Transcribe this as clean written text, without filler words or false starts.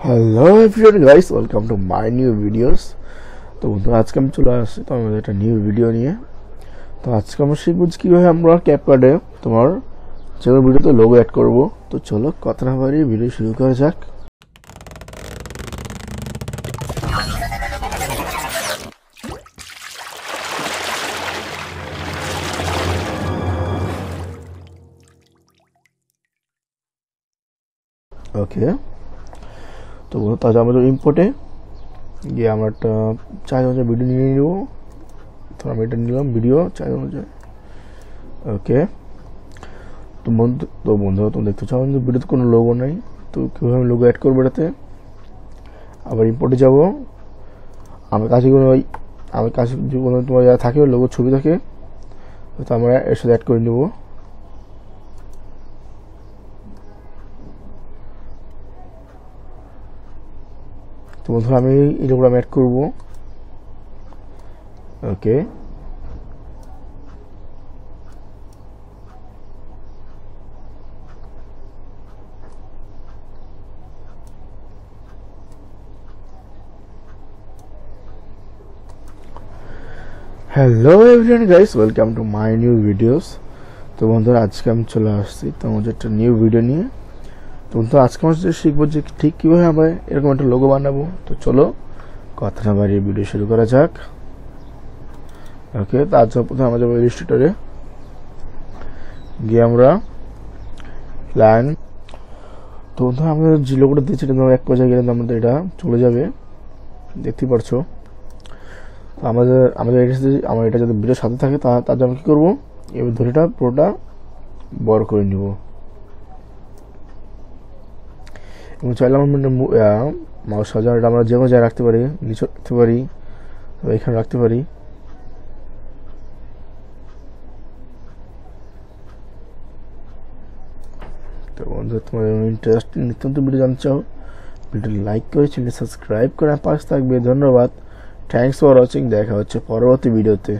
Hello everyone guys, welcome to my new videos. তো বন্ধুরা, আজকে আমি চলে আসছি তো আমাদের একটা নিউ ভিডিও নিয়ে। তো আজকে আমরা শিখবো কীভাবে আমরা ক্যাপকার্ডে তোমার যে কোনো ভিডিওতে লোগো অ্যাড করবো। তো চলো কথা না বাড়িয়ে ভিডিও শুরু করা যাক। ওকে, তো তাহলে আমাদের ইম্পোর্টে গিয়ে আমরা একটা 4 অনুযায়ী ভিডিও নিয়ে নেব। তো আমি এটা নিলাম ভিডিও 4 অনুযায়ী। ওকে, তো বন্ধুরা তুমি দেখতে চাও কিন্তু ভিডিওতে কোনো লোগো নেই। তো কীভাবে আমি লোগো অ্যাড করবো এটাতে? আবার ইম্পোর্টে যাব। আমার কাছে কোনো তোমার যা থাকে লোগোর ছবি থাকে, তো আমরা এর সাথে অ্যাড করে নেব। তো বন্ধুরা আমি এগুলো অ্যাড করব। Okay, hello everyone guys, welcome to my new videos. তো বন্ধুরা, আজকে আমি চলে আসছি তোমাদের একটা নিউ ভিডিও নিয়ে। তো বন্ধুরা, আজকে আমরা শিখবো যে ঠিক কীভাবে আমরা এরকম একটা লোগো বানাবো। তো চলো কথা না বাড়িয়ে ভিডিও শুরু করা যাক। ওকে, তার জন্য প্রথমে আমরা যাবো ইলাস্ট্রেটরে, গিয়ে আমরা প্ল্যান। তো বন্ধুরা, আমরা যে লোগোটা দিচ্ছি এটা এক পর্যায়ে গেলে আমাদের এটা চলে যাবে, দেখতেই পারছো। আমাদের এটা যদি ভিডিওর সাথে থাকে তার জন্য কী করবো, এবার ধরে এটা পুরোটা বড় করে নিব এবং চাইলে আমরা মাউস সাজানো এটা আমরা যে কোনো জায়গায় রাখতে পারি, নিচে রাখতে পারি, এখানে রাখতে পারি। তো বন্ধু, তোমার ইন্টারেস্টিং নিত্যন্ত ভিডিও জানতে চাও, ভিডিও লাইক করে চ্যানেল সাবস্ক্রাইব করে পাশে থাকবে। ধন্যবাদ, থ্যাংকস ফর ওয়াচিং। দেখা হচ্ছে পরবর্তী ভিডিওতে।